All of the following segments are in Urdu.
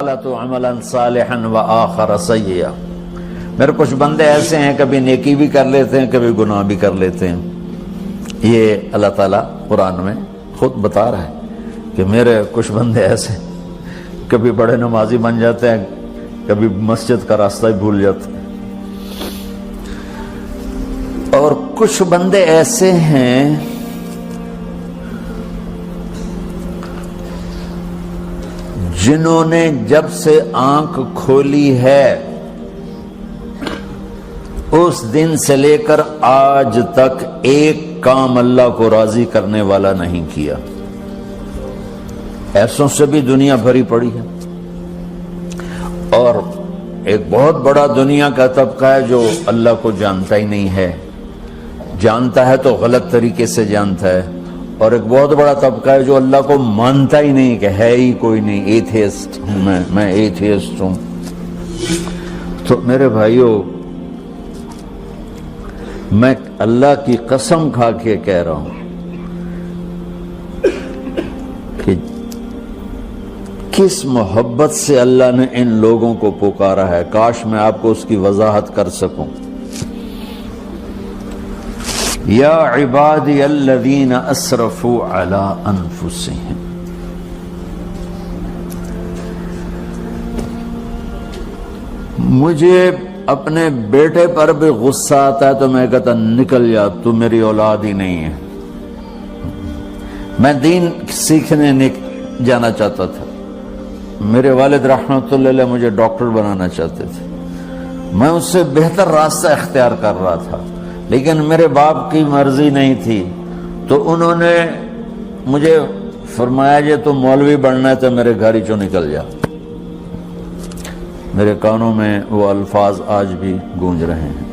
عملا صالحا وآخر سیئا۔ میرے کچھ بندے ایسے ہیں کبھی نیکی بھی کر لیتے ہیں کبھی گناہ بھی کر لیتے ہیں۔ یہ اللہ تعالیٰ قرآن میں خود بتا رہا ہے کہ میرے کچھ بندے ایسے کبھی بڑے نمازی بن جاتے ہیں کبھی مسجد کا راستہ ہی بھول جاتے ہیں، اور کچھ بندے ایسے ہیں جنہوں نے جب سے آنکھ کھولی ہے اس دن سے لے کر آج تک ایک کام اللہ کو راضی کرنے والا نہیں کیا۔ ایسوں سے بھی دنیا بھری پڑی ہے، اور ایک بہت بڑا دنیا کا طبقہ ہے جو اللہ کو جانتا ہی نہیں ہے، جانتا ہے تو غلط طریقے سے جانتا ہے، اور ایک بہت بڑا طبقہ ہے جو اللہ کو مانتا ہی نہیں کہ ہے ہی کوئی نہیں، ایتھیسٹ ہوں میں ایتھیسٹ ہوں۔ تو میرے بھائیوں، میں اللہ کی قسم کھا کے کہہ رہا ہوں کہ کس محبت سے اللہ نے ان لوگوں کو پکارا ہے، کاش میں آپ کو اس کی وضاحت کر سکوں۔ یا عبادی الذین اسرفوا علی انفسہم، مجھے اپنے بیٹے پر بھی غصہ آتا ہے تو میں کہتا نکل جا، تو میری اولاد ہی نہیں ہے۔ میں دین سیکھنے جانا چاہتا تھا، میرے والد رحمۃ اللہ علیہ مجھے ڈاکٹر بنانا چاہتے تھے، میں اس سے بہتر راستہ اختیار کر رہا تھا، لیکن میرے باپ کی مرضی نہیں تھی، تو انہوں نے مجھے فرمایا جی تو مولوی بننا ہے تو میرے گھر ہی چوں نکل جا۔ میرے کانوں میں وہ الفاظ آج بھی گونج رہے ہیں۔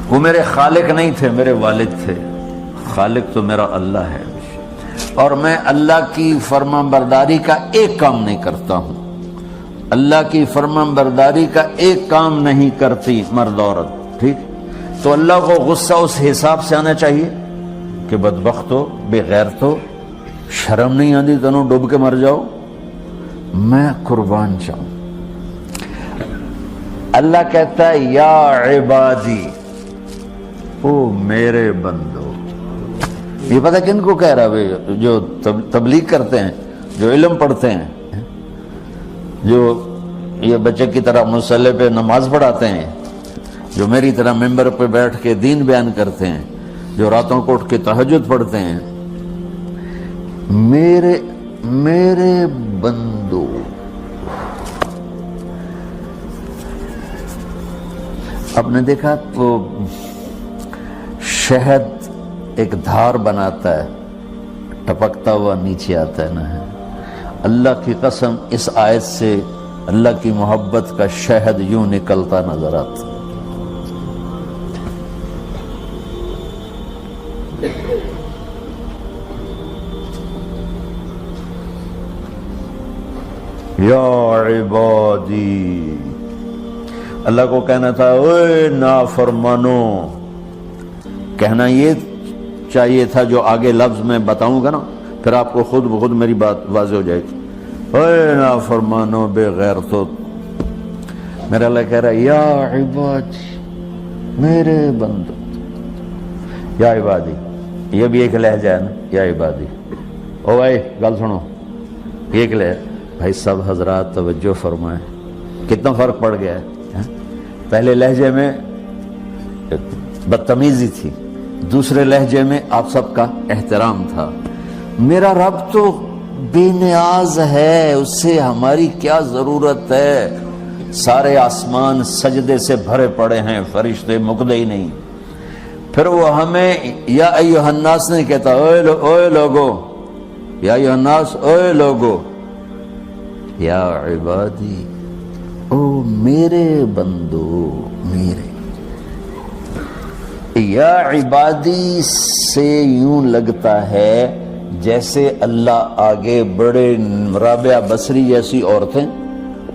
وہ میرے خالق نہیں تھے، میرے والد تھے، خالق تو میرا اللہ ہے، اور میں اللہ کی فرمان برداری کا ایک کام نہیں کرتا ہوں، اللہ کی فرمان برداری کا ایک کام نہیں کرتی مرد عورت، ٹھیک؟ تو اللہ کو غصہ اس حساب سے آنا چاہیے کہ بدبخت ہو، بے غیرت ہو، شرم نہیں آتی تنوں ڈوب کے مر جاؤ۔ میں قربان جاؤں، اللہ کہتا ہے یا عبادی، او میرے بندو۔ یہ پتہ کن کو کہہ رہا ہے؟ جو تبلیغ کرتے ہیں، جو علم پڑھتے ہیں، جو یہ بچے کی طرح مصلی پہ نماز پڑھاتے ہیں، جو میری طرح ممبر پہ بیٹھ کے دین بیان کرتے ہیں، جو راتوں کو اٹھ کے تہجد پڑھتے ہیں۔ میرے بندو، آپ نے دیکھا وہ شہد ایک دھار بناتا ہے، ٹپکتا ہوا نیچے آتا ہے نا۔ اللہ کی قسم اس آیت سے اللہ کی محبت کا شہد یوں نکلتا نظر آتا۔ یا عبادی، اللہ کو کہنا تھا اوے نافرمانو، کہنا یہ چاہیے تھا جو آگے لفظ میں بتاؤں گا نا، پھر آپ کو خود بخود میری بات واضح ہو جائے گی۔ اوے نافرمانو، بے غیرتو، میرا اللہ کہہ رہا ہے یا عبادی، میرے بندو، یا عبادی، یہ بھی ایک لہجہ ہے نا، یا عبادی۔ او بھائی گل سنو، یہ ایک لہجہ، بھائی سب حضرات توجہ فرمائیں، کتنا فرق پڑ گیا ہے۔ پہلے لہجے میں بدتمیزی تھی، دوسرے لہجے میں آپ سب کا احترام تھا۔ میرا رب تو بے نیاز ہے، اس سے ہماری کیا ضرورت ہے؟ سارے آسمان سجدے سے بھرے پڑے ہیں، فرشتے مکدے ہی نہیں۔ پھر وہ ہمیں یا ایھا الناس نہیں کہتا، اوے لوگو، یا ایھا الناس، اوے لوگو، یا عبادی، او میرے بندو، میرے۔ یا عبادی سے یوں لگتا ہے جیسے اللہ آگے بڑے رابعہ بصری جیسی عورتیں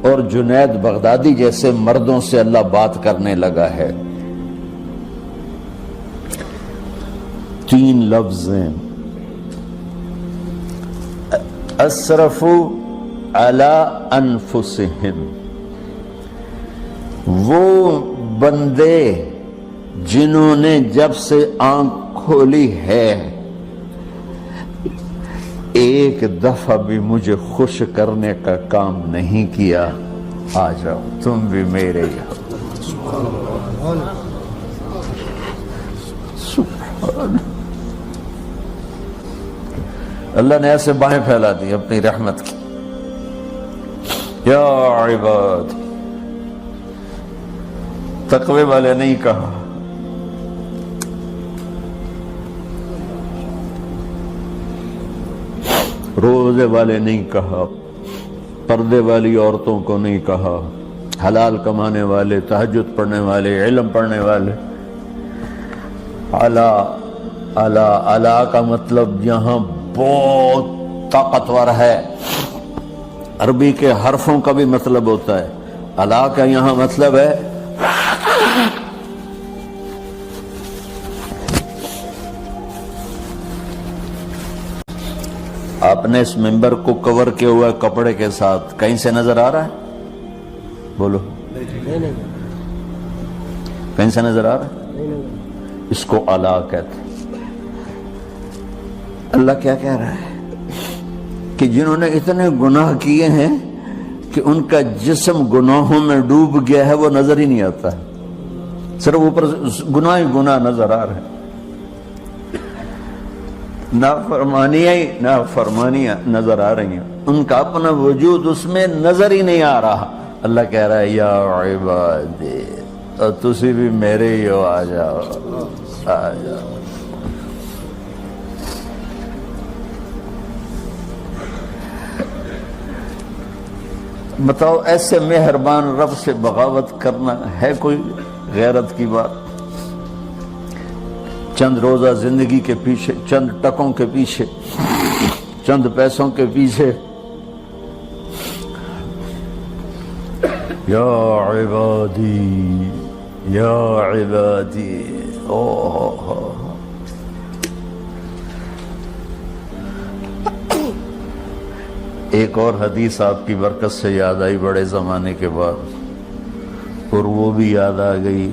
اور جنید بغدادی جیسے مردوں سے اللہ بات کرنے لگا ہے۔ 3 لفظ ہیں، اسرفوا علی انفسہم، وہ بندے جنہوں نے جب سے آنکھ کھولی ہے ایک دفعہ بھی مجھے خوش کرنے کا کام نہیں کیا، آ جاؤ تم بھی میرے یہاں۔ سبحان اللہ نے ایسے باہیں پھیلا دی اپنی رحمت کی۔ یا عباد، تقوی والے نہیں کہا، روزے والے نہیں کہا، پردے والی عورتوں کو نہیں کہا، حلال کمانے والے، تہجد پڑھنے والے، علم پڑھنے والے۔ اعلیٰ اعلیٰ اعلیٰ کا مطلب یہاں بہت طاقتور ہے، عربی کے حرفوں کا بھی مطلب ہوتا ہے، اعلیٰ کا یہاں مطلب ہے آپ نے اس ممبر کو کور کیا ہوا کپڑے کے ساتھ، کہیں سے نظر آ رہا ہے؟ بولو، کہیں سے نظر آ رہا ہے؟ اس کو اعلیٰ کہتے ہیں۔ اللہ کیا کہہ رہا ہے کہ جنہوں نے اتنے گناہ کیے ہیں کہ ان کا جسم گناہوں میں ڈوب گیا ہے، وہ نظر ہی نہیں آتا ہے، صرف اوپر گناہ ہی گناہ نظر آ رہے ہیں، نافرمانیاں نظر آ رہی ہیں، ان کا اپنا وجود اس میں نظر ہی نہیں آ رہا۔ اللہ کہہ رہا ہے یا عبادی، اور تسی بھی میرے ہی ہو، آ جاؤ آ جاؤ۔ بتاؤ ایسے مہربان رب سے بغاوت کرنا ہے کوئی غیرت کی بات؟ چند روزہ زندگی کے پیچھے، چند ٹکوں کے پیچھے، چند پیسوں کے پیچھے، یا عبادی یا عبادی، ایک اور حدیث آپ کی برکت سے یاد آئی بڑے زمانے کے بعد، اور وہ بھی یاد آ گئی،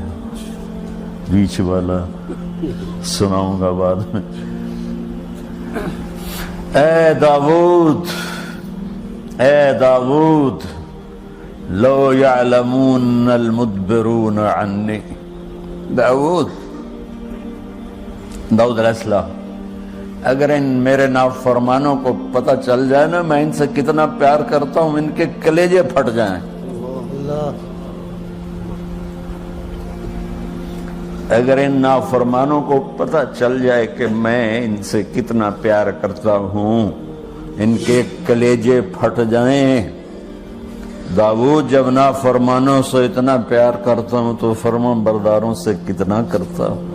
بیچ والا سناؤں گا بعد میں۔ اے داود لو یعلمون المدبرون عنی، داود علیہ السلام، اگر ان میرے نافرمانوں کو پتہ چل جائے نا میں ان سے کتنا پیار کرتا ہوں، ان کے کلیجے پھٹ جائیں۔ اگر ان نافرمانوں کو پتہ چل جائے کہ میں ان سے کتنا پیار کرتا ہوں، ان کے کلیجے پھٹ جائیں۔ داؤد جب نافرمانوں سے اتنا پیار کرتا ہوں تو فرمان برداروں سے کتنا کرتا ہوں۔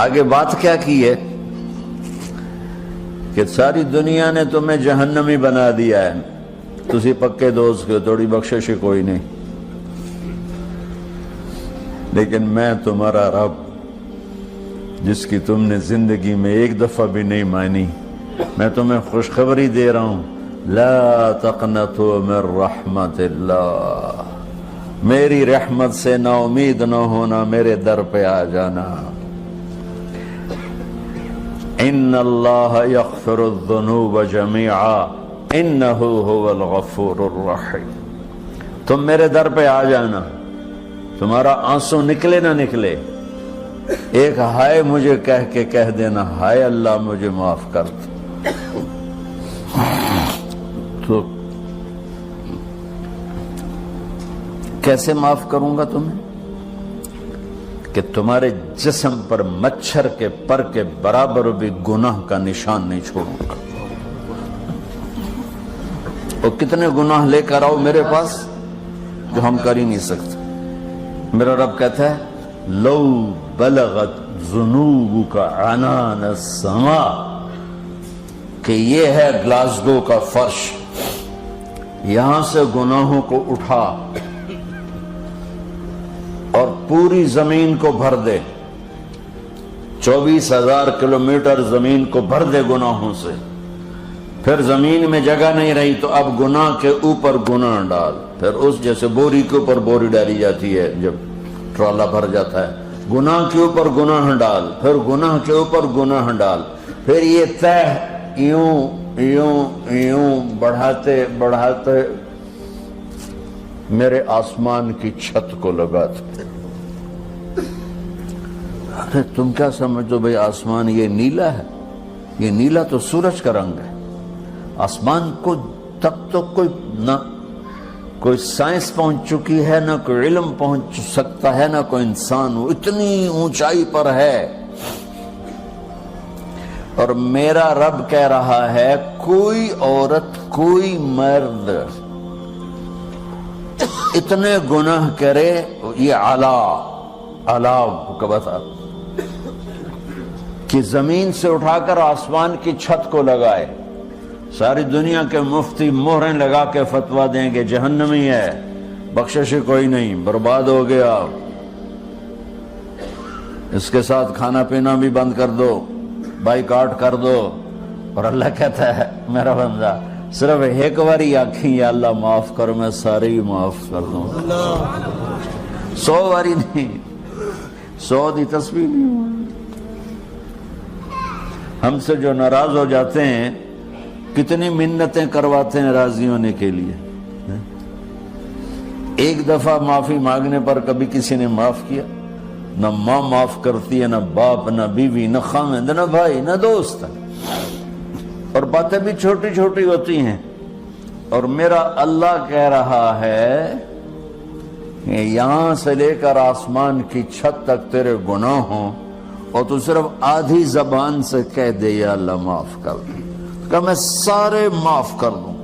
آگے بات کیا کی ہے کہ ساری دنیا نے تمہیں جہنمی بنا دیا ہے، تسی پکے دوست کے، تھوڑی بخشش کوئی نہیں، لیکن میں تمہارا رب جس کی تم نے زندگی میں ایک دفعہ بھی نہیں مانی، میں تمہیں خوشخبری دے رہا ہوں، لا تقنطوا من رحمت اللہ، میری رحمت سے نا امید نہ ہونا، میرے در پہ آ جانا۔ ان اللہ یغفر الذنوب جميعا انہ هو الغفور الرحیم، تم میرے در پہ آ جانا، تمہارا آنسو نکلے نہ نکلے، ایک ہائے مجھے کہہ کے کہہ دینا، ہائے اللہ مجھے معاف کر دو، تو کیسے معاف کروں گا تمہیں؟ کہ تمہارے جسم پر مچھر کے پر کے برابر بھی گناہ کا نشان نہیں چھوڑوں گا۔ اور کتنے گناہ لے کر آؤ میرے پاس جو ہم کر ہی نہیں سکتے۔ میرا رب کہتا ہے لو بلغت ذنوبک عنان السماء، کہ یہ ہے گلاسگو کا فرش، یہاں سے گناہوں کو اٹھا اور پوری زمین کو بھر دے، 24,000 کلومیٹر زمین کو بھر دے گناہوں سے، پھر زمین میں جگہ نہیں رہی تو اب گناہ کے اوپر گناہ ڈال، پھر اس جیسے بوری کے اوپر بوری ڈالی جاتی ہے جب ٹرالا بھر جاتا ہے، گناہ کے اوپر گناہ ڈال، پھر گناہ کے اوپر گناہ ڈال، پھر یہ تہ یوں یوں یوں بڑھاتے بڑھاتے میرے آسمان کی چھت کو لگاتے۔ ارے تم کیا سمجھو بھئی آسمان یہ نیلا ہے؟ یہ نیلا تو سورج کا رنگ ہے۔ آسمان کو تک تو کوئی سائنس پہنچ چکی ہے، نہ کوئی علم پہنچ سکتا ہے، نہ کوئی انسان، وہ اتنی اونچائی پر ہے۔ اور میرا رب کہہ رہا ہے کوئی عورت کوئی مرد اتنے گناہ کرے، یہ اعلیٰ کا بتا کہ زمین سے اٹھا کر آسمان کی چھت کو لگائے، ساری دنیا کے مفتی مہریں لگا کے فتویٰ دیں کہ جہنمی ہے، بخشش کوئی نہیں، برباد ہو گیا، اس کے ساتھ کھانا پینا بھی بند کر دو، بائیکاٹ کر دو۔ اور اللہ کہتا ہے میرا بندہ صرف ایک باری آنکھیں یا اللہ معاف کر، میں سارے ہی معاف کر دوں، 100 باری نہیں، 100 دی تسبیح نہیں۔ ہم سے جو ناراض ہو جاتے ہیں کتنی منتیں کرواتے ہیں راضی ہونے کے لیے، ایک دفعہ معافی مانگنے پر کبھی کسی نے معاف کیا؟ نہ ماں معاف کرتی ہے، نہ باپ، نہ بیوی، نہ خاوند، نہ بھائی، نہ دوست، اور باتیں بھی چھوٹی چھوٹی ہوتی ہیں۔ اور میرا اللہ کہہ رہا ہے کہ یہاں سے لے کر آسمان کی چھت تک تیرے گناہ ہوں اور تو صرف آدھی زبان سے کہہ دے یا اللہ معاف کر دے، کہ میں سارے معاف کر دوں۔